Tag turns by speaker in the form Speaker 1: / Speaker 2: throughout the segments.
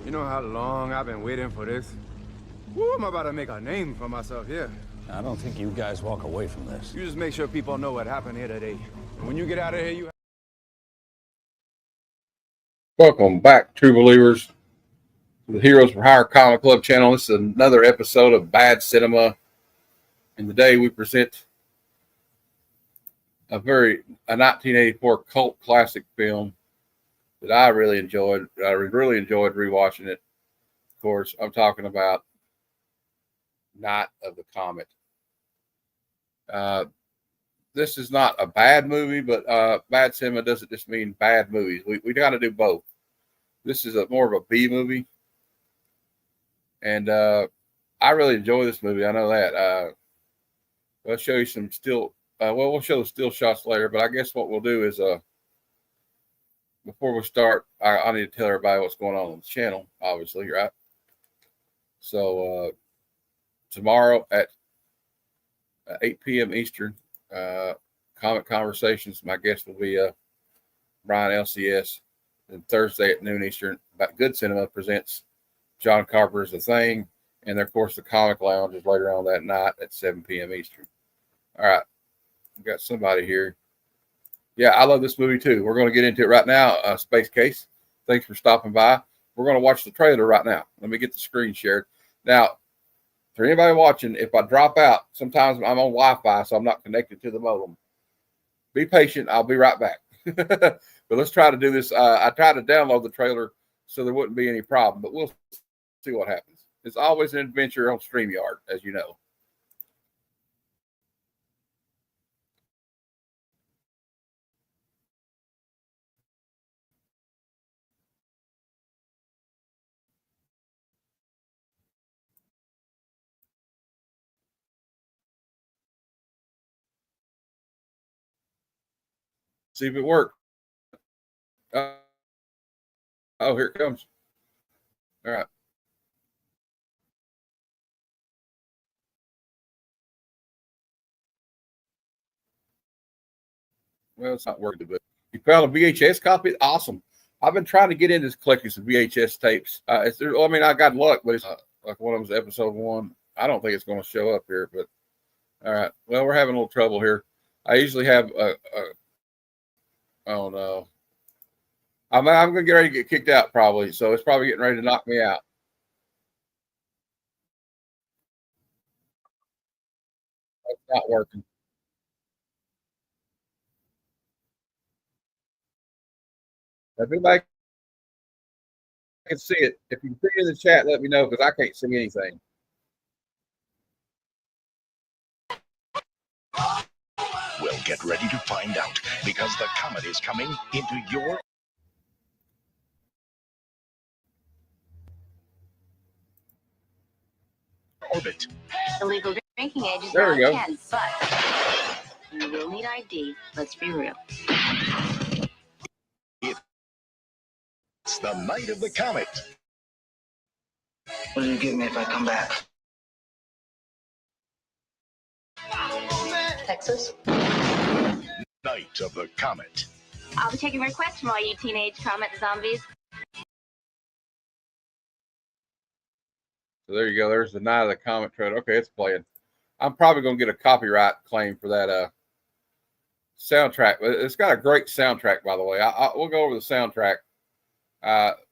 Speaker 1: You know how long I've been waiting for this? Woo, I'm about to make a name for myself here.
Speaker 2: I don't think you guys walk away from this.
Speaker 1: You just make sure people know what happened here today. And when you get out of here, you...
Speaker 3: Welcome back, true believers, to the Heroes for Hire Comic Club channel. This is another episode of Bad Cinema. And today we present a 1984 cult classic film that I really enjoyed. I really enjoyed rewatching it. Of course, I'm talking about Night of the Comet. This is not a bad movie, but bad cinema doesn't just mean bad movies. We got to do both. This is more of a B movie. And I really enjoy this movie. I know that. I'll show you some still. We'll show the still shots later. But I guess what we'll do is, before we start, I need to tell everybody what's going on the channel. Obviously, right? So tomorrow at 8 p.m. Eastern, Comic Conversations. My guest will be Brian LCS. And Thursday at noon Eastern, Good Cinema presents John Carpenter's The Thing. And of course, the Comic Lounge is later on that night at 7 p.m. Eastern. All right. We got somebody here. Yeah, I love this movie too. We're going to get into it right now. Space Case, thanks for stopping by. We're going to watch the trailer right now. Let me get the screen shared. Now, for anybody watching, if I drop out, sometimes I'm on Wi-Fi, so I'm not connected to the modem. Be patient. I'll be right back. But let's try to do this. I tried to download the trailer so there wouldn't be any problem, but we'll see what happens. It's always an adventure on StreamYard, as you know. See if it works. Oh, here it comes. All right. Well, it's not working, but you found a VHS copy? Awesome. I've been trying to get into collecting some VHS tapes. I got luck, but it's like one of them's episode 1. I don't think it's going to show up here, but all right. Well, we're having a little trouble here. I usually have oh no. I'm going to get ready to get kicked out probably, so it's probably getting ready to knock me out. It's not working. If anybody can see it, if you can see it in the chat, let me know because I can't see anything.
Speaker 4: Well, get ready to find out because the comet is coming into your orbit.
Speaker 5: The legal drinking age is
Speaker 3: There we
Speaker 5: now
Speaker 3: go.
Speaker 5: 10, but you will need ID. Let's be real.
Speaker 4: It's the night of the comet.
Speaker 6: What do you give me if I come back?
Speaker 5: Texas?
Speaker 4: Night of the comet.
Speaker 5: I'll be taking requests from all you teenage Comet zombies.
Speaker 3: So there you go. There's the Night of the Comet trailer. Okay, it's playing. I'm probably going to get a copyright claim for that soundtrack. It's got a great soundtrack, by the way. We'll go over the soundtrack.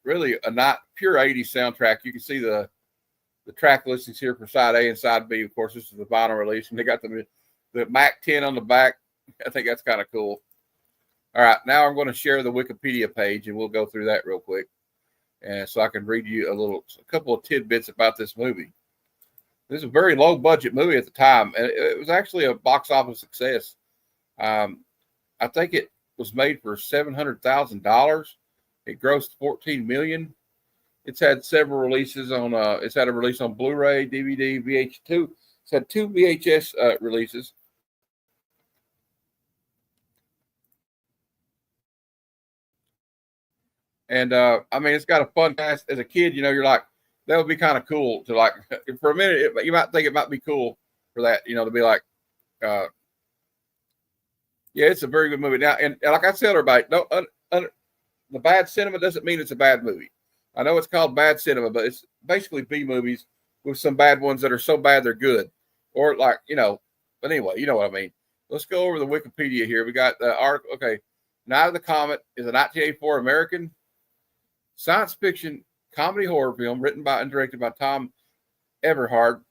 Speaker 3: Really a not pure 80s soundtrack. You can see the track listings here for side A and side B. Of course, this is the vinyl release, and they got the Mac 10 on the back. I think that's kind of cool. All right, now I'm going to share the Wikipedia page, and we'll go through that real quick, and so I can read you a couple of tidbits about this movie. This is a very low budget movie at the time, and it was actually a box office success. I think it was made for $700,000. It grossed $14 million. It's had several releases on. It's had a release on Blu-ray, DVD, VH2. It's had 2 VHS releases. And it's got a fun cast. As a kid, you're like, that would be kind of cool to like. For a minute, you might think it might be cool for that, to be like, yeah, it's a very good movie. Now, and like I tell everybody, no, the bad cinema doesn't mean it's a bad movie. I know it's called bad cinema, but it's basically B movies with some bad ones that are so bad they're good. Or like, but anyway, you know what I mean. Let's go over the Wikipedia here. We got the article. Okay. Night of the Comet is a 1984 American science fiction comedy horror film written by and directed by Tom Everhard.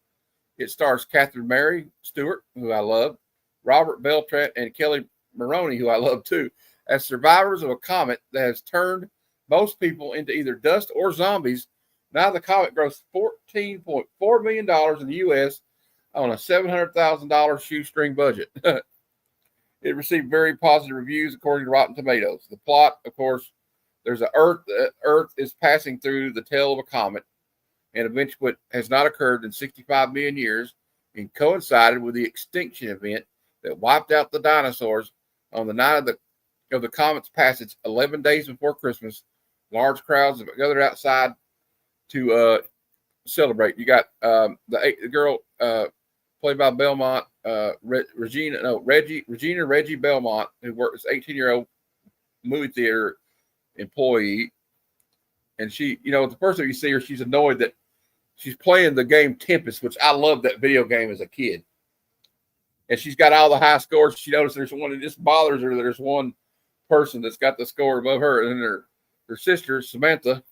Speaker 3: It stars Catherine Mary Stewart, who I love, Robert Beltran, and Kelly Maroney, who I love too, as survivors of a comet that has turned most people into either dust or zombies. Now the comet grossed $14.4 million in the U.S. on a $700,000 shoestring budget. It received very positive reviews according to Rotten Tomatoes. The plot, of course, there's Earth is passing through the tail of a comet, an event which has not occurred in 65 million years and coincided with the extinction event that wiped out the dinosaurs on the night of the comet's passage 11 days before Christmas. Large crowds have gathered outside to celebrate. You got the girl played by Belmont, Regina Reggie Belmont, who works as 18-year-old movie theater employee. And she, the first time you see her, she's annoyed that she's playing the game Tempest, which I loved that video game as a kid. And she's got all the high scores. She noticed there's one that just bothers her. There's one person that's got the score above her. And then her sister, Samantha,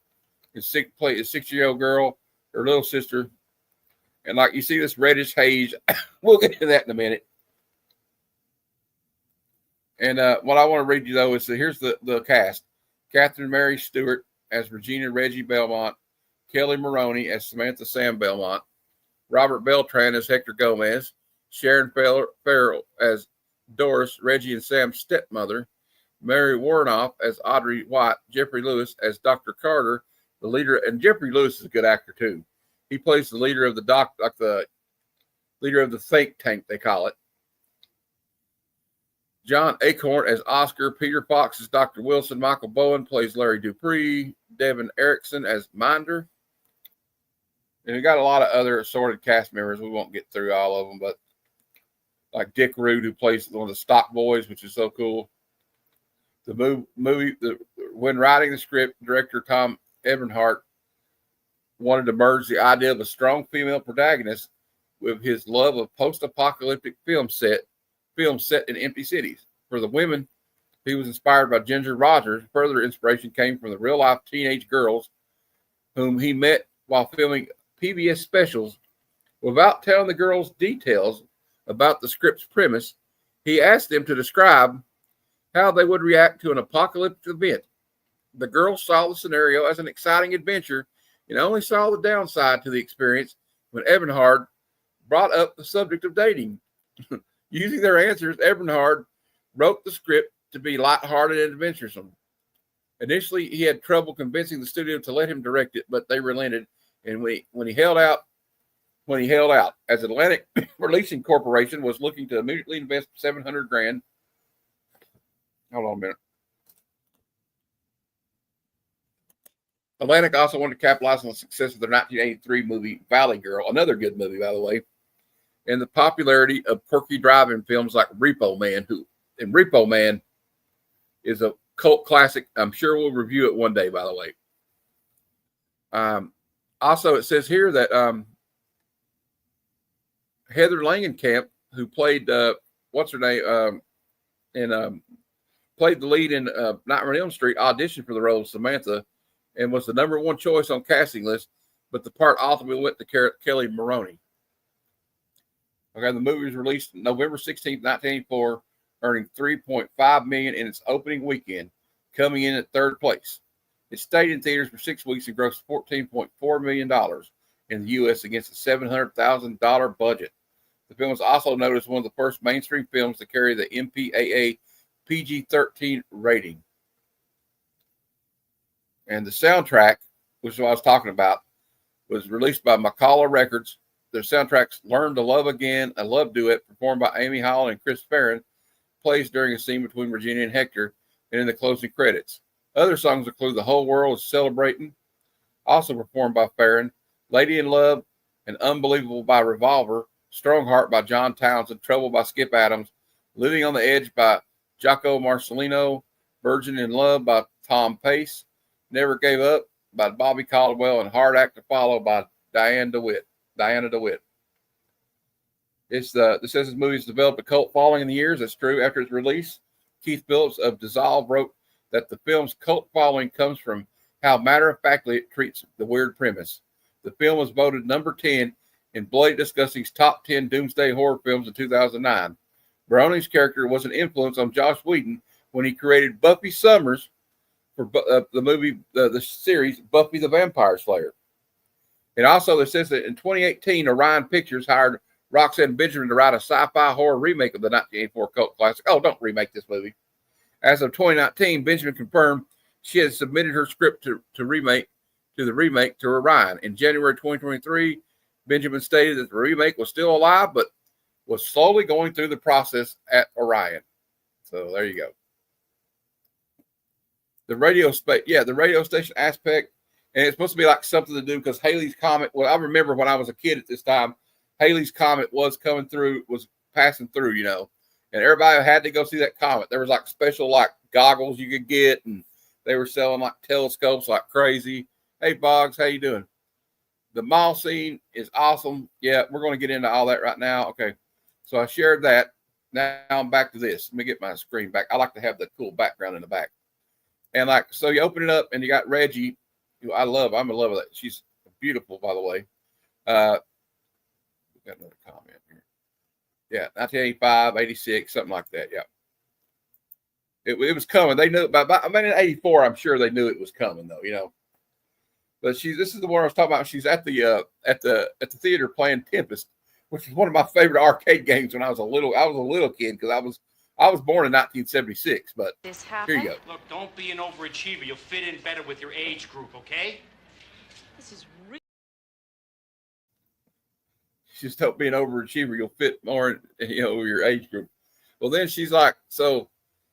Speaker 3: is 6-year-old girl, her little sister. And like you see this reddish haze. We'll get to that in a minute. And what I want to read you, though, is here's the cast. Catherine Mary Stewart as Regina Reggie Belmont. Kelly Maroney as Samantha Sam Belmont. Robert Beltran as Hector Gomez. Sharon Farrell as Doris, Reggie and Sam's stepmother. Mary Warnoff as Audrey White. Jeffrey Lewis as Dr. Carter, the leader. And Jeffrey Lewis is a good actor, too. He plays the leader of the leader of the think tank, they call it. John Acorn as Oscar. Peter Fox as Dr. Wilson. Michael Bowen plays Larry Dupree. Devin Erickson as Minder. And we got a lot of other assorted cast members. We won't get through all of them, but like Dick Rude, who plays one of the stock boys, which is so cool. The movie, when writing the script, director Tom Ebenhart wanted to merge the idea of a strong female protagonist with his love of post-apocalyptic film set in empty cities. For the women, he was inspired by Ginger Rogers. Further inspiration came from the real-life teenage girls whom he met while filming PBS specials. Without telling the girls details about the script's premise, he asked them to describe how they would react to an apocalyptic event. The girls saw the scenario as an exciting adventure and only saw the downside to the experience when Ebenhard brought up the subject of dating. Using their answers, Ebenhard wrote the script to be lighthearted and adventuresome. Initially, he had trouble convincing the studio to let him direct it, but they relented. And when he held out, as Atlantic Releasing Corporation was looking to immediately invest $700,000. Hold on a minute. Atlantic also wanted to capitalize on the success of their 1983 movie Valley Girl, another good movie, by the way, and the popularity of quirky drive-in films like Repo Man, and Repo Man is a cult classic. I'm sure we'll review it one day, by the way. Also, it says here that Heather Langenkamp, who played what's her name, and played the lead in Nightmare on Elm Street, auditioned for the role of Samantha, and was the number one choice on casting list, but the part ultimately went to Kelly Maroney. Okay, the movie was released November 16th, 1984, earning $3.5 million in its opening weekend, coming in at third place. It stayed in theaters for 6 weeks and grossed $14.4 million in the U.S. against a $700,000 budget. The film was also noted as one of the first mainstream films to carry the MPAA PG-13 rating. And the soundtrack, which is what I was talking about, was released by McCalla Records. Their soundtracks Learn to Love Again, a love duet performed by Amy Hall and Chris Farron, plays during a scene between Regina and Hector and in the closing credits. Other songs include The Whole World is Celebrating, also performed by Farron, Lady in Love, and Unbelievable by Revolver, Strongheart by John Townsend, Trouble by Skip Adams, Living on the Edge by Jaco Marcelino, Virgin in Love by Tom Pace, Never Gave Up by Bobby Caldwell and Hard Act to Follow by Diana DeWitt. This says this movie's developed a cult following in the years. That's true. After its release, Keith Phillips of Dissolve wrote that the film's cult following comes from how matter-of-factly it treats the weird premise. The film was voted number 10 in Bloody Disgusting's top 10 doomsday horror films in 2009. Brownie's character was an influence on Joss Whedon when he created Buffy Summers for the movie, the series Buffy the Vampire Slayer. And also, it says that in 2018, Orion Pictures hired Roxanne Benjamin to write a sci-fi horror remake of the 1984 cult classic. Oh, don't remake this movie. As of 2019, Benjamin confirmed she had submitted her script to the remake to Orion. In January 2023, Benjamin stated that the remake was still alive, but was slowly going through the process at Orion. So there you go. The radio station aspect, and it's supposed to be like something to do because Halley's Comet. Well, I remember when I was a kid at this time, Halley's Comet was passing through, and everybody had to go see that comet. There was like special like goggles you could get, and they were selling like telescopes like crazy. Hey, Boggs, how you doing? The mall scene is awesome. Yeah, we're going to get into all that right now. Okay, so I shared that. Now I'm back to this. Let me get my screen back. I like to have the cool background in the back. And so you open it up, and you got Reggie, who I'm in love with that. She's beautiful, by the way. Got another comment here. Yeah, 1985, 86, something like that. Yeah. It was coming. They knew in 84, I'm sure they knew it was coming though, But this is the one I was talking about. She's at the theater playing Tempest, which is one of my favorite arcade games when I was a little kid because I was born in 1976, but here you go.
Speaker 6: Look, don't be an overachiever. You'll fit in better with your age group, okay?
Speaker 7: This is really
Speaker 3: Just don't be an overachiever. You'll fit more, with your age group. Well, then she's like, so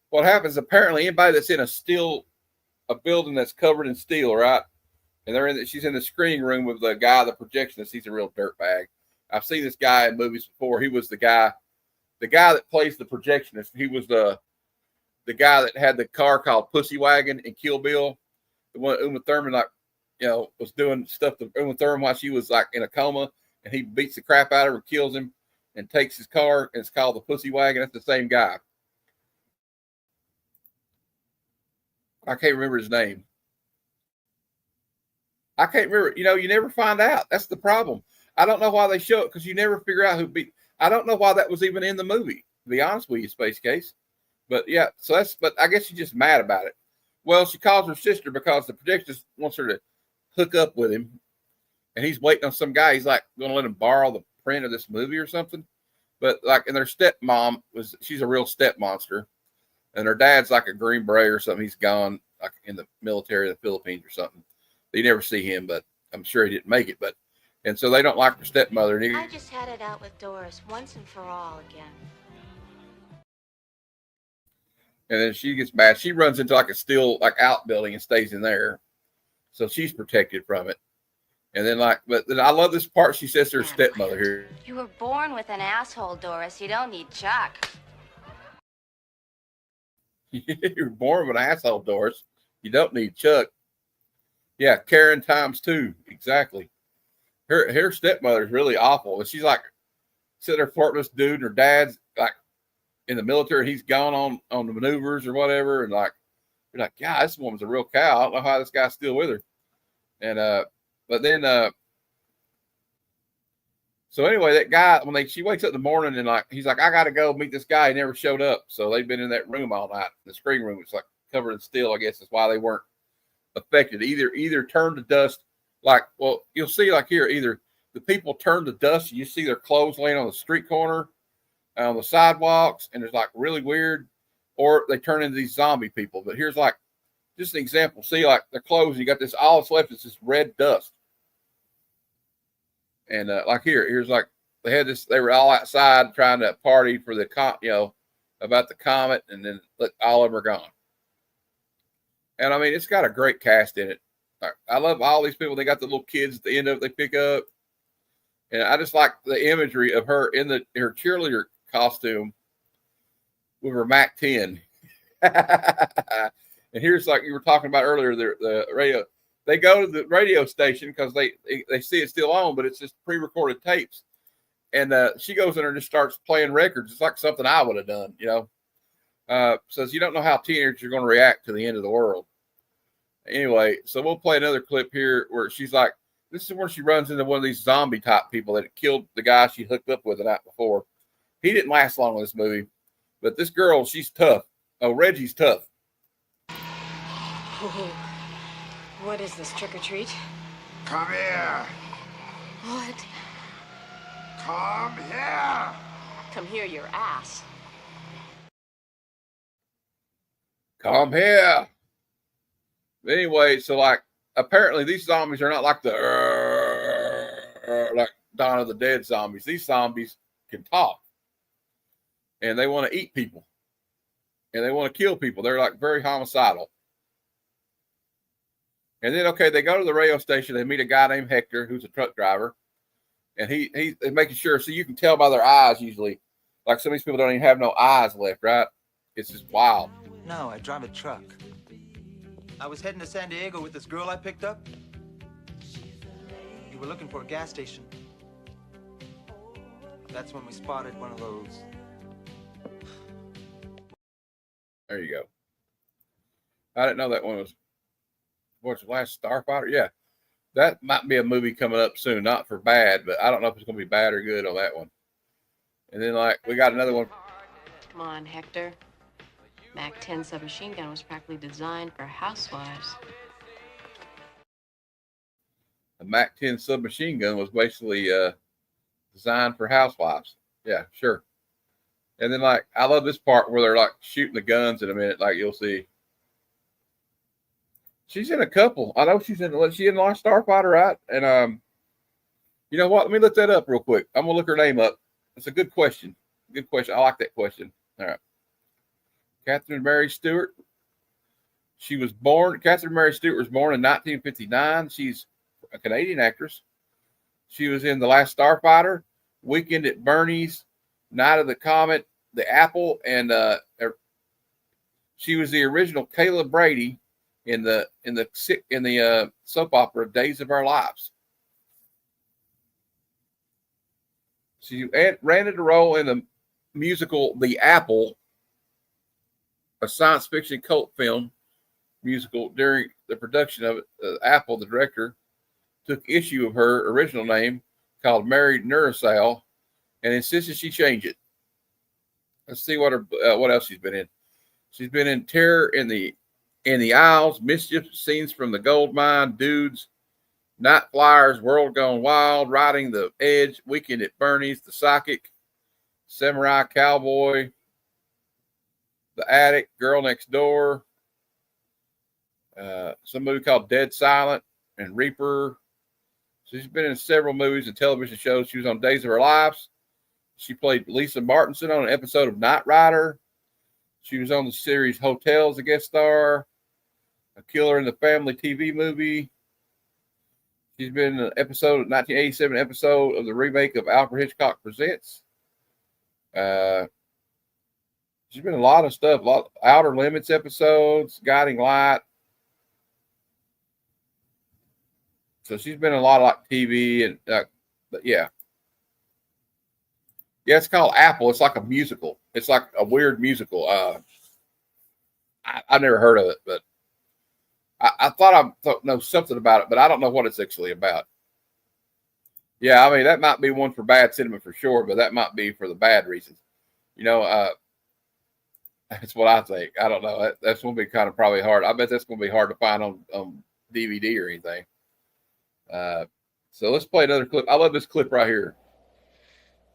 Speaker 3: what happens? Apparently, anybody that's in a building that's covered in steel, right? And she's in the screening room with the guy, the projectionist. He's a real dirtbag. I've seen this guy in movies before. He was the guy that plays the projectionist. He was the guy that had the car called Pussy Wagon in Kill Bill. The one Uma Thurman, was doing stuff to Uma Thurman while she was like in a coma. And he beats the crap out of her, kills him, and takes his car, and it's called the Pussy Wagon. That's the same guy. I can't remember his name. I can't remember. You never find out. That's the problem. I don't know why they show it because you never figure out who beat. I don't know why that was even in the movie, to be honest with you, Space Case. But yeah, but I guess she's just mad about it. Well, she calls her sister because the projectionist wants her to hook up with him. And he's waiting on some guy. He's like going to let him borrow the print of this movie or something. But and their stepmom she's a real step monster. And her dad's like a Green Beret or something. He's gone like in the military of the Philippines or something. You never see him, but I'm sure he didn't make it. And so they don't like her stepmother.
Speaker 5: I just had it out with Doris once and for all again.
Speaker 3: And then she gets mad. She runs into like a steel outbuilding and stays in there. So she's protected from it. And then but then I love this part. She says to her stepmother here.
Speaker 5: You were born with an asshole, Doris. You don't need Chuck.
Speaker 3: You're born with an asshole, Doris. You don't need Chuck. Yeah, Karen times 2. Exactly. Her stepmother is really awful. And she's like sitting there flirting with this dude, and her dad's like in the military. He's gone on the maneuvers or whatever. And you're like, yeah, this woman's a real cow. I don't know how this guy's still with her. And but then, so anyway, that guy, she wakes up in the morning and he's like, I got to go meet this guy. He never showed up. So they've been in that room all night. The screening room. It's like covered in steel, I guess is why they weren't affected. Either turned to dust. You'll see here, either the people turn to dust. You see their clothes laying on the street corner, on the sidewalks. And it's really weird, or they turn into these zombie people. But here's just an example. See, their clothes, you got this, all that's left is this red dust. And here's they were all outside trying to party for the about the comet, and then all of them are gone. And I mean, it's got a great cast in it. I love all these people. They got the little kids at the end of it they pick up. And I just like the imagery of her in her cheerleader costume with her Mac 10. And here's you were talking about earlier, the radio. they go to the radio station because they see it's still on, but it's just pre-recorded tapes. And she goes in there and just starts playing records. It's like something I would have done, Says you don't know how teenagers are going to react to the end of the world. Anyway, so we'll play another clip here where she's like, this is where she runs into one of these zombie type people that killed the guy she hooked up with the night before. He didn't last long in this movie, but this girl, she's tough. Oh, Reggie's tough.
Speaker 7: Oh, what is this, trick or treat?
Speaker 8: Come here.
Speaker 7: What?
Speaker 8: Come here.
Speaker 7: Come here, your ass.
Speaker 3: Come here. Anyway, so like apparently these zombies are not like the like Dawn of the Dead zombies. These zombies can talk, and they want to eat people, and they want to kill people. They're like very homicidal. And then they go to the radio station. They meet a guy named Hector, who's a truck driver, and he's making sure. So you can tell by their eyes usually. Like some of these people don't even have no eyes left, right? It's just wild.
Speaker 9: No, I drive a truck. I was heading to San Diego with this girl I picked up. You were looking for a gas station. That's when we spotted one of those.
Speaker 3: There you go. I didn't know that one was, what's the last Starfighter? Yeah. That might be a movie coming up soon, not for bad, but I don't know if it's going to be bad or good on that one. And then, we got another one.
Speaker 5: Come on, Hector. MAC-10 submachine gun was practically designed for housewives.
Speaker 3: The MAC-10 submachine gun was basically designed for housewives. Yeah, sure. And then, I love this part where they're, shooting the guns in a minute, you'll see. She's in a couple. I know she's in Last Starfighter, right? And, you know what? Let me look that up real quick. I'm going to look her name up. It's a good question. Good question. I like that question. All right. Catherine Mary Stewart. Catherine Mary Stewart was born in 1959. She's a Canadian actress. She was in The Last Starfighter, Weekend at Bernie's, Night of the Comet, The Apple, and she was the original Kayla Brady in the soap opera Days of Our Lives. She landed a role in the musical The Apple, a science fiction cult film musical. During the production of it, Apple, the director, took issue of her original name called Mary Nurasal and insisted she change it. Let's see what else she's been in. She's been in Terror in the Isles, Mischief, Scenes from the Gold Mine, Dudes, Night Flyers, World Gone Wild, Riding the Edge, Weekend at Bernie's, The Psychic, Samurai Cowboy, The Attic, Girl Next Door, some movie called Dead Silent, and Reaper. So she's been in several movies and television shows. She was on Days of Her Lives. She played Lisa Martinson on an episode of Knight Rider. She was on the series Hotel as a guest star, a killer in the family TV movie. She's been in an 1987 episode of the remake of Alfred Hitchcock Presents. She's been in a lot of stuff, a lot of Outer Limits episodes, Guiding Light. So she's been in a lot of TV and, but yeah. Yeah, it's called Apple. It's like a musical. It's like a weird musical. I've never heard of it, but I thought I know something about it, but I don't know what it's actually about. Yeah, I mean, that might be one for bad cinema for sure, but that might be for the bad reasons. That's what I think. I don't know. That's going to be kind of probably hard. I bet that's going to be hard to find on DVD or anything. So let's play another clip. I love this clip right here.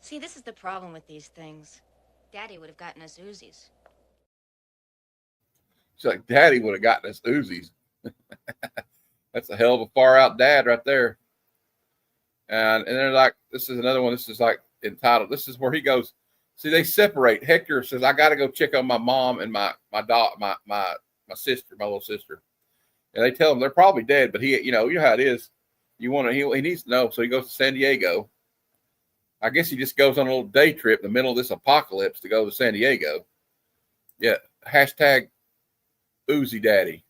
Speaker 10: See, this is the problem with these things. Daddy would have gotten us Uzis.
Speaker 3: She's like, Daddy would have gotten us Uzis. That's a hell of a far out dad right there. And they're like, this is another one. This is like entitled. This is where he goes. See, they separate. Hector says, I got to go check on my mom and my sister, my little sister. And they tell him they're probably dead, but you know how it is. He needs to know. So he goes to San Diego. I guess he just goes on a little day trip in the middle of this apocalypse to go to San Diego. Yeah. Hashtag Uzi Daddy.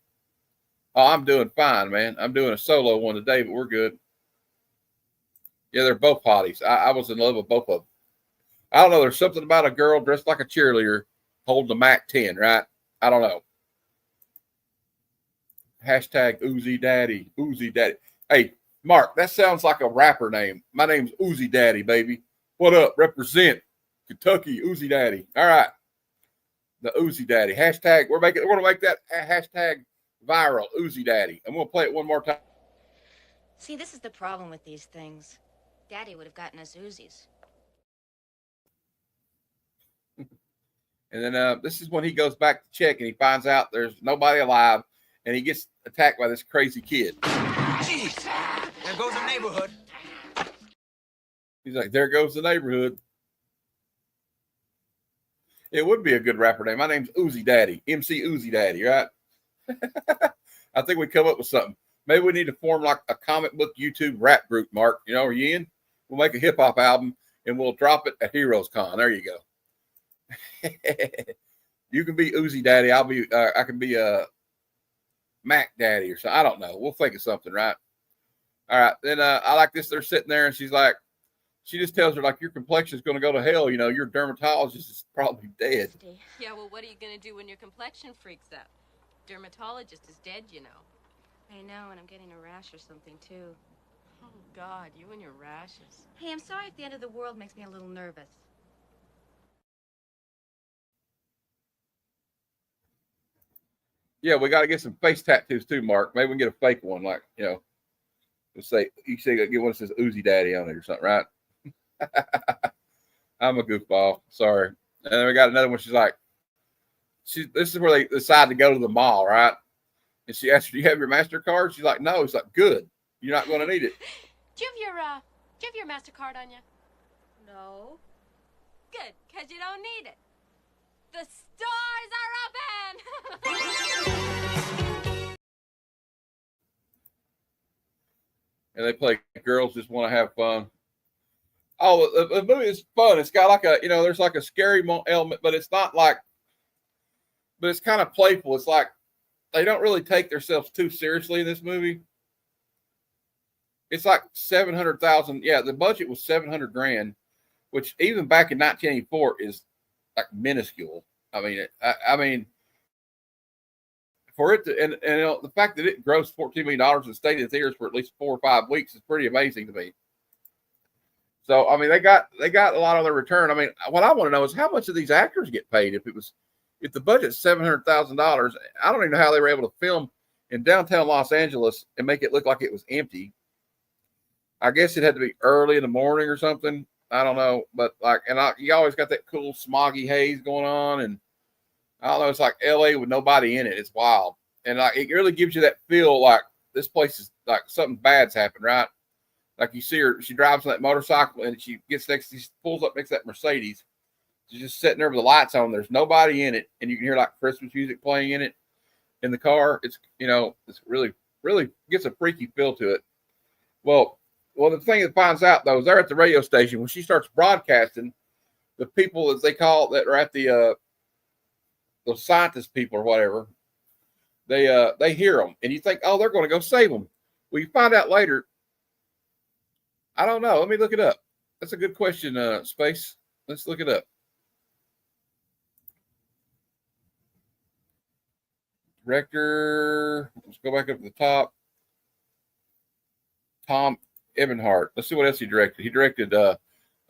Speaker 3: Oh, I'm doing fine, man. I'm doing a solo one today, but we're good. Yeah, they're both hotties. I was in love with both of them. I don't know. There's something about a girl dressed like a cheerleader holding the Mac 10, right? I don't know. Hashtag Uzi Daddy. Uzi Daddy. Hey, Mark, that sounds like a rapper name. My name's Uzi Daddy, baby. What up? Represent Kentucky Uzi Daddy. All right. The Uzi Daddy. Hashtag, we're gonna make that hashtag viral, Uzi Daddy. I'm gonna play it one more time.
Speaker 10: See, this is the problem with these things. Daddy would have gotten us Uzis.
Speaker 3: And then this is when he goes back to check and he finds out there's nobody alive and he gets attacked by this crazy kid.
Speaker 9: Jeez. There goes the neighborhood.
Speaker 3: He's like, there goes the neighborhood. It would be a good rapper name. My name's Uzi Daddy, MC Uzi Daddy, right? I think we come up with something. Maybe we need to form like a comic book YouTube rap group, Mark. You know, are you in? We'll make a hip hop album and we'll drop it at Heroes Con. There you go. You can be Uzi Daddy. I can be a Mac Daddy or something. I don't know. We'll think of something, right? All right. Then I like this. They're sitting there and she's like, she just tells her, like, your complexion is going to go to hell. You know, your dermatologist is probably dead.
Speaker 5: Yeah, well, what are you going to do when your complexion freaks out? Dermatologist is dead, you know. I know, and I'm getting a rash or something, too. Oh, God, you and your rashes.
Speaker 10: Hey, I'm sorry if the end of the world makes me a little nervous.
Speaker 3: Yeah, we got to get some face tattoos, too, Mark. Maybe we can get a fake one, like, you know, let's say, you say, get one that says Uzi Daddy on it or something, right? I'm a goofball. Sorry. And then we got another one. She's like, this is where they decide to go to the mall, right? And she asks, do you have your MasterCard? She's like, no. It's like, good. You're not going to need it.
Speaker 5: Do you have your MasterCard on you?
Speaker 10: No.
Speaker 5: Good, because you don't need it. The stores are open!
Speaker 3: And they play Girls Just Want to Have Fun. Oh, the movie is fun. It's got like a, you know, there's like a scary element, but it's not like, but it's kind of playful. It's like they don't really take themselves too seriously in this movie. It's like 700,000. Yeah, the budget was 700 grand, which even back in 1984 is like minuscule. I mean, for it to, and you know, the fact that it grossed $14 million and stayed in theaters for at least 4 or 5 weeks is pretty amazing to me. So, I mean, they got a lot of their return. I mean, what I want to know is how much of these actors get paid. If the budget's $700,000, I don't even know how they were able to film in downtown Los Angeles and make it look like it was empty. I guess it had to be early in the morning or something. I don't know, but like, you always got that cool smoggy haze going on, and I don't know. It's like LA with nobody in it. It's wild, and like it really gives you that feel like this place is like something bad's happened, right? Like you see her, she drives on that motorcycle and she pulls up next to that Mercedes. She's just sitting there with the lights on. There's nobody in it. And you can hear like Christmas music playing in it in the car. It's, you know, it's really, really gets a freaky feel to it. Well, the thing that finds out though, is they're at the radio station when she starts broadcasting, the people as they call that are at the scientist people or whatever, they hear them and you think, oh, they're going to go save them. Well, you find out later, I don't know. Let me look it up. That's a good question, Space. Let's look it up. Director. Let's go back up to the top. Tom Ebenhart. Let's see what else he directed. He directed a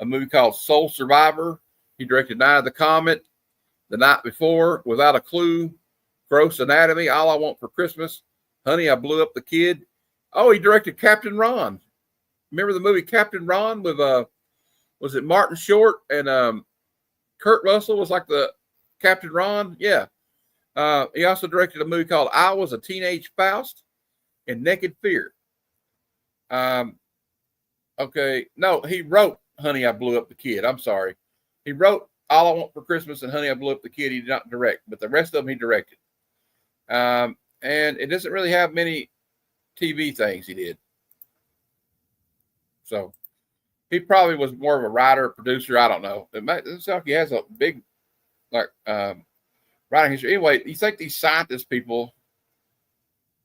Speaker 3: movie called Soul Survivor. He directed Night of the Comet, The Night Before, Without a Clue, Gross Anatomy, All I Want for Christmas, Honey, I Blew Up the Kid. Oh, he directed Captain Ron. Remember the movie Captain Ron with was it Martin Short and Kurt Russell was like the Captain Ron? Yeah. He also directed a movie called I Was a Teenage Faust and Naked Fear. Okay. No, he wrote Honey, I Blew Up the Kid. I'm sorry. He wrote All I Want for Christmas and Honey, I Blew Up the Kid. He did not direct, but the rest of them he directed. And it doesn't really have many TV things he did. So he probably was more of a writer, producer. I don't know. It sounds like he has a big, like, writing history. Anyway, you think these scientist people,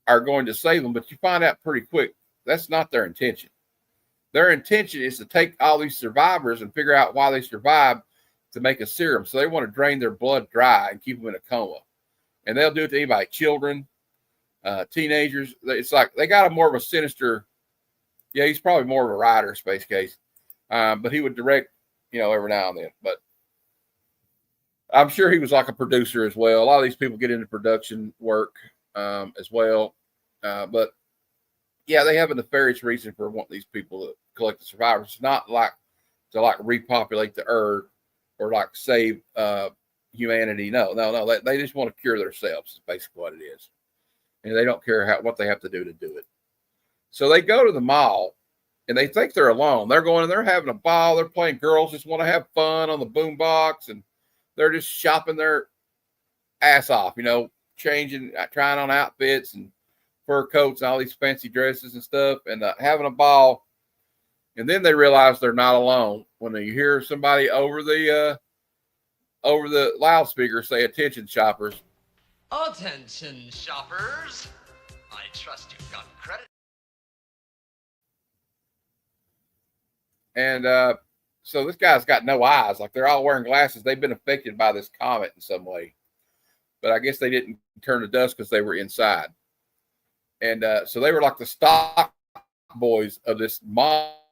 Speaker 3: are going to save them, but you find out pretty quick that's not their intention. Their intention is to take all these survivors and figure out why they survived to make a serum. So they want to drain their blood dry and keep them in a coma. And they'll do it to anybody, children, teenagers. It's like they got a more of a sinister. Yeah, he's probably more of a writer, Space Case, but he would direct, every now and then. But I'm sure he was like a producer as well. A lot of these people get into production work as well. But yeah, they have a nefarious reason for wanting these people to collect the survivors. It's not like to repopulate the earth or save humanity. No. They just want to cure themselves. Is basically what it is, and they don't care what they have to do it. So they go to the mall, and they think they're alone. They're going and they're having a ball. They're playing. Girls just want to have fun on the boombox, and they're just shopping their ass off. Changing, trying on outfits and fur coats and all these fancy dresses and stuff, and having a ball. And then they realize they're not alone when they hear somebody over the loudspeaker say, "Attention, shoppers."
Speaker 11: Attention, shoppers. I trust you've got credit.
Speaker 3: And so this guy's got no eyes. Like, they're all wearing glasses. They've been affected by this comet in some way. But I guess they didn't turn to dust because they were inside. And so they were like the stock boys of this mall.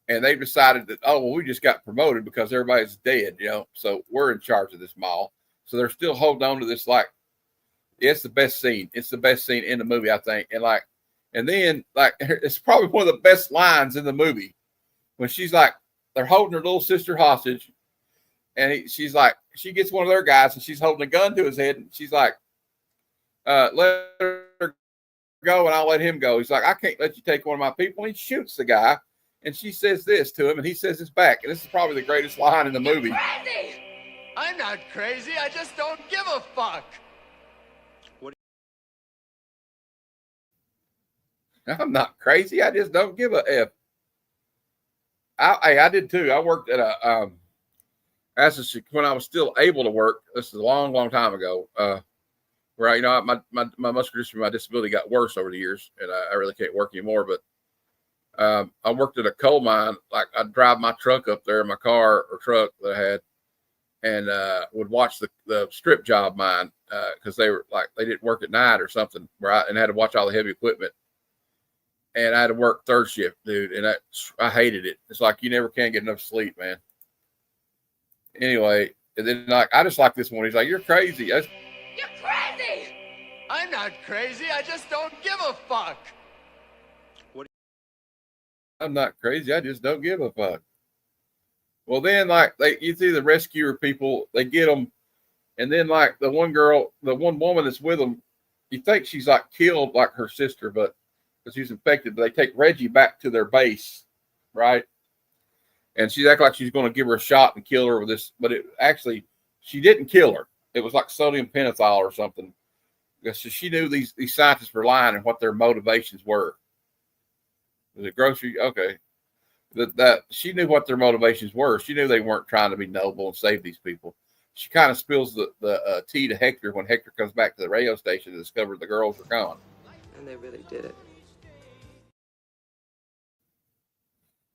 Speaker 3: And they decided that, we just got promoted because everybody's dead, so we're in charge of this mall. So they're still holding on to this, it's the best scene. It's the best scene in the movie, I think. And then it's probably one of the best lines in the movie when she's like, they're holding her little sister hostage. And she's like, she gets one of their guys and she's holding a gun to his head. And she's like, let her go and I'll let him go. He's like, I can't let you take one of my people. And he shoots the guy. And she says this to him, and he says this back. And this is probably the greatest line in the movie.
Speaker 11: You're crazy! I'm not crazy. I just don't give a fuck.
Speaker 3: I'm not crazy. I just don't give a F. I did too. I worked at when I was still able to work. This is a long, long time ago. Where my muscular dystrophy, my disability got worse over the years, and I really can't work anymore. But I worked at a coal mine. Like, I'd drive my truck up there, my car or truck that I had, and would watch the strip job mine because they didn't work at night or something. And had to watch all the heavy equipment. And I had to work third shift, dude, and I hated it. It's like you never can get enough sleep, man. Anyway, and then I just like this one. He's like, "You're crazy."
Speaker 11: You're crazy. I'm not crazy. I just don't give a fuck.
Speaker 3: I'm not crazy. I just don't give a fuck. Well, then, you see the rescuer people, they get them. And then, the one woman that's with them, you think she's killed her sister, but because she's infected, but they take Reggie back to their base, right? And she acts like she's going to give her a shot and kill her with this, but she didn't kill her. It was like sodium pentothal or something. Because she knew these scientists were lying and what their motivations were. Was it grocery? Okay. That she knew what their motivations were. She knew they weren't trying to be noble and save these people. She kind of spills the tea to Hector when Hector comes back to the radio station to discover the girls are gone.
Speaker 12: And they really did it.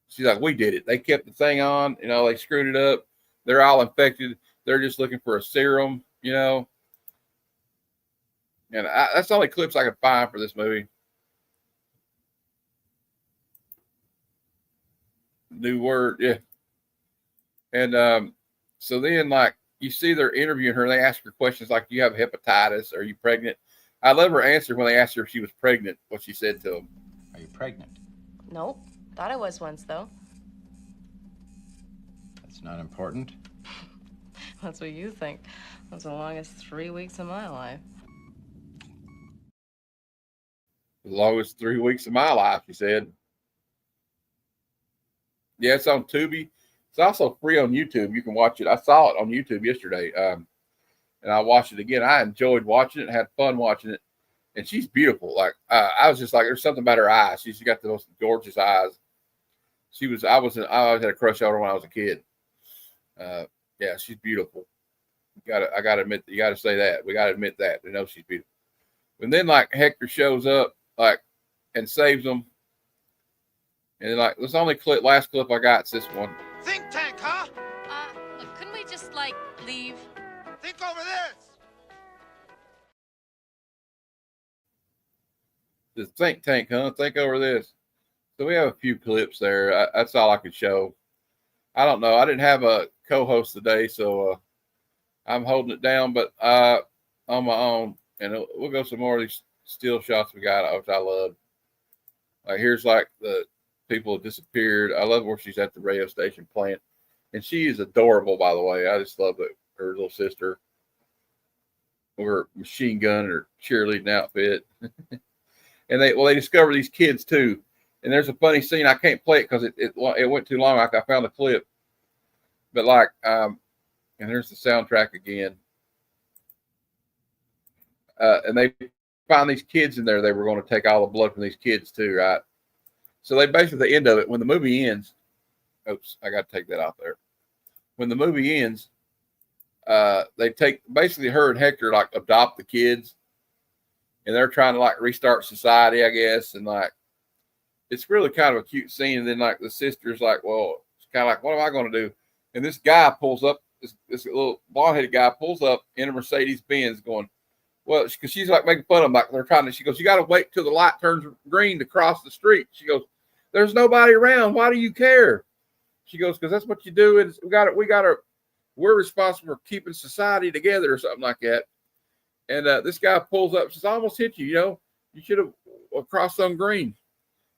Speaker 3: She's like, we did it. They kept the thing on. They screwed it up. They're all infected. They're just looking for a serum, And that's the only clips I could find for this movie. New word, yeah. And so then, you see they're interviewing her, and they ask her questions like, "Do you have hepatitis? Are you pregnant?" I love her answer when they asked her if she was pregnant, what she said to them.
Speaker 2: Are you pregnant?
Speaker 5: Nope. Thought I was once, though.
Speaker 2: That's not important.
Speaker 5: That's what you think. That's the longest 3 weeks of my life.
Speaker 3: The longest 3 weeks of my life, she said. Yeah, it's on Tubi. It's also free on YouTube. You can watch it. I saw it on YouTube yesterday, and I watched it again. I enjoyed watching it, had fun watching it, and she's beautiful. I was just like, there's something about her eyes. She's got the most gorgeous eyes. I always had a crush on her when I was a kid. Yeah, she's beautiful. I gotta admit, you gotta say that. We gotta admit that. We know she's beautiful. And then like Hector shows up like and saves them. And like this only last clip I got is this one.
Speaker 8: Think tank, huh?
Speaker 5: Look, couldn't we just, like, leave?
Speaker 8: Think over this.
Speaker 3: This think tank, huh? Think over this. So we have a few clips there. That's all I could show. I don't know. I didn't have a co-host today, so I'm holding it down, but on my own. And we'll go some more of these still shots we got, which I love. Like here's like the people have disappeared. I love where she's at the radio station playing, and she is adorable, by the way. I just love her little sister, her machine gun, her cheerleading outfit. And they discover these kids too. And there's a funny scene. I can't play it because it went too long. I found a clip, but like and there's the soundtrack again. And they find these kids in there. They were going to take all the blood from these kids too, right? So they basically, the end of it, when the movie ends, oops, I got to take that out there. When the movie ends, they take basically her and Hector like adopt the kids, and they're trying to like restart society, I guess. And like, it's really kind of a cute scene. And then like the sister's like, well, it's kind of like, what am I going to do? And this guy pulls up, this little blonde-headed guy pulls up in a Mercedes Benz going, well, because she's like making fun of them, like they're trying to, she goes, you got to wait till the light turns green to cross the street. She goes, there's nobody around. Why do you care? She goes, because that's what you do. Is we're responsible for keeping society together or something like that. And this guy pulls up, says, I almost hit you, you should have crossed on green.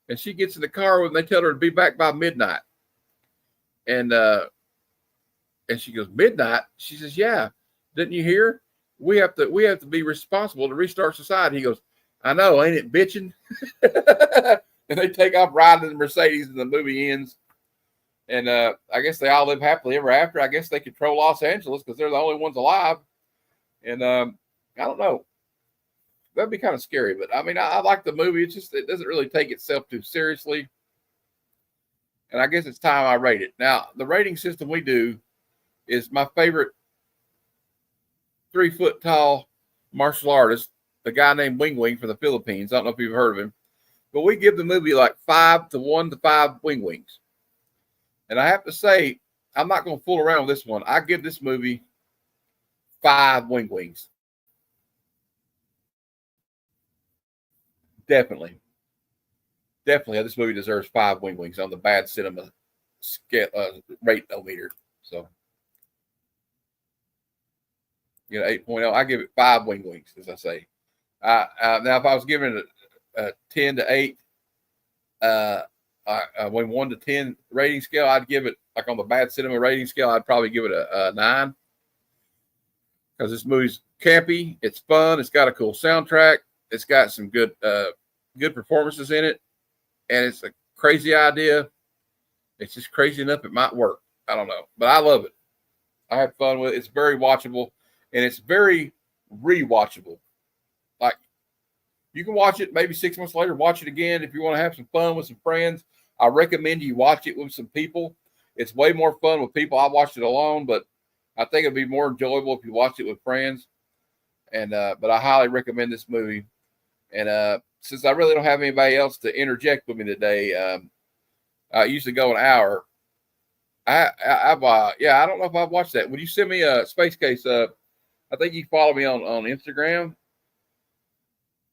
Speaker 3: And she gets in the car when they tell her to be back by midnight. And she goes, midnight? She says, yeah. Didn't you hear? We have to be responsible to restart society. He goes, I know, ain't it bitching? And they take off riding in the Mercedes and the movie ends. And I guess they all live happily ever after. I guess they control Los Angeles because they're the only ones alive. And I don't know. That'd be kind of scary. But I mean, I like the movie. It's just, it doesn't really take itself too seriously. And I guess it's time I rate it. Now, the rating system we do is my favorite 3-foot tall martial artist, the guy named Wing Wing from the Philippines. I don't know if you've heard of him. But we give the movie like 5 to 5 Wing Wings. And I have to say, I'm not going to fool around with this one. I give this movie 5 Wing Wings. Definitely. This movie deserves 5 Wing Wings on the bad cinema scale, rate-o-meter. So, 8.0. I give it 5 Wing Wings, as I say. Now, if I was giving it a 10 to 8, when 1 to 10 rating scale, I'd give it, like on the bad cinema rating scale, I'd probably give it a 9. Because this movie's campy, it's fun, it's got a cool soundtrack, it's got some good performances in it, and it's a crazy idea. It's just crazy enough it might work. I don't know, but I love it. I had fun with it. It's very watchable, and it's very rewatchable. Like, you can watch it maybe 6 months later, watch it again if you want to have some fun with some friends. I recommend you watch it with some people. It's way more fun with people. I watched it alone, but I think it'd be more enjoyable if you watch it with friends. And but I highly recommend this movie. And since I really don't have anybody else to interject with me today, I usually go an hour. I don't know if I've watched that. Would you send me a Space Case? I think you follow me on Instagram.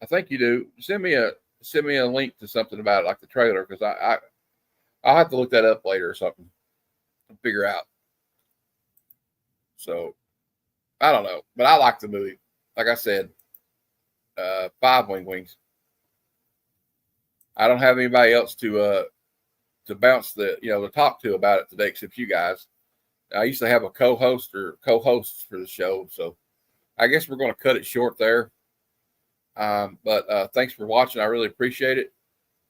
Speaker 3: I think you do. Send me a link to something about it, like the trailer, because I'll have to look that up later or something and figure out. So I don't know, but I like the movie. Like I said, 5 Wing Wings. I don't have anybody else to bounce to talk to about it today except you guys. I used to have a co-host or co-hosts for the show, so I guess we're going to cut it short there. But thanks for watching. I really appreciate it.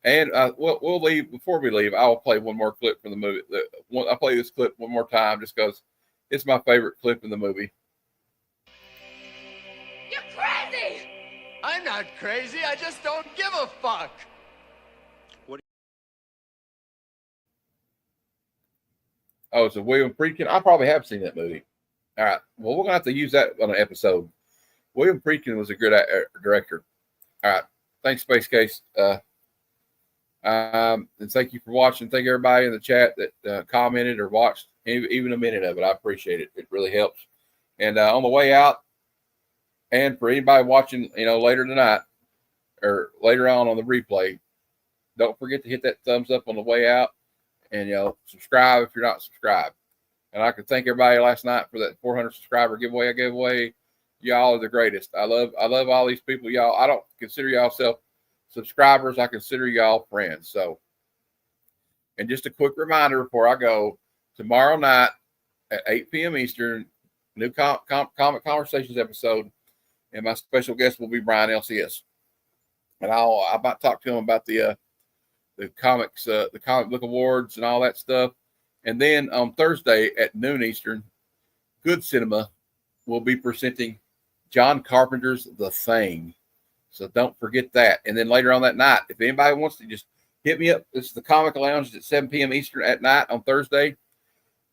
Speaker 3: And we'll leave. Before we leave, I will play one more clip from the movie. I'll play this clip one more time just because it's my favorite clip in the movie.
Speaker 11: You're crazy! I'm not crazy. I just don't give a fuck.
Speaker 3: Oh, it's a William Friedkin. I probably have seen that movie. All right. Well, we're going to have to use that on an episode. William Friedkin was a good director. All right. Thanks, Space Case. And thank you for watching. Thank everybody in the chat that commented or watched even a minute of it. I appreciate it. It really helps. And on the way out, and for anybody watching, later tonight or later on the replay, don't forget to hit that thumbs up on the way out, and subscribe if you're not subscribed. And I could thank everybody last night for that 400 subscriber giveaway I gave away. Y'all are the greatest. I love all these people. Y'all, I don't consider y'all subscribers. I consider y'all friends. So, and just a quick reminder before I go, tomorrow night at 8 p.m. Eastern, new Comet Conversations episode, and my special guest will be Brian LCS. And I might talk to him about the comics, the comic book awards and all that stuff. And then on Thursday at noon Eastern, Good Cinema will be presenting John Carpenter's The Thing. So don't forget that. And then later on that night, if anybody wants to just hit me up, this is the Comic Lounge at 7 p.m. Eastern at night on Thursday.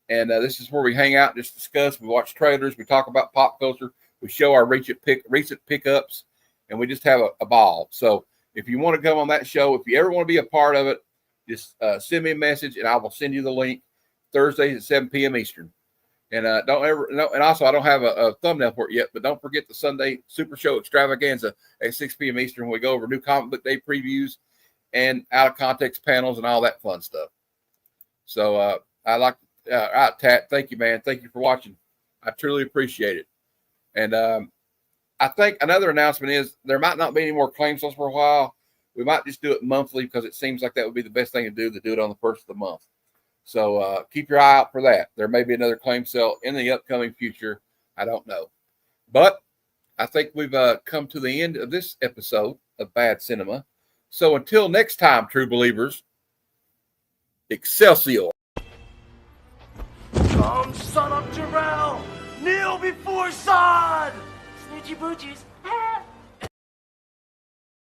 Speaker 3: And this is where we hang out and just discuss. We watch trailers. We talk about pop culture. We show our recent pickups. And we just have a ball. So if you want to come on that show, if you ever want to be a part of it, just send me a message and I will send you the link. Thursdays at 7 p.m. Eastern. And and also I don't have a thumbnail for it yet, but don't forget the Sunday Super Show Extravaganza at 6 p.m. Eastern when we go over new comic book day previews and out of context panels and all that fun stuff. So I like all right, Tat, thank you, man. Thank you for watching. I truly appreciate it. And I think another announcement is there might not be any more claim sales for a while. We might just do it monthly because it seems like that would be the best thing to do it on the first of the month. So keep your eye out for that. There may be another claim sale in the upcoming future. I don't know. But I think we've come to the end of this episode of Bad Cinema. So until next time, true believers, Excelsior.
Speaker 11: Come, son of Jarrell! Kneel before Zod! Snoochie boochies.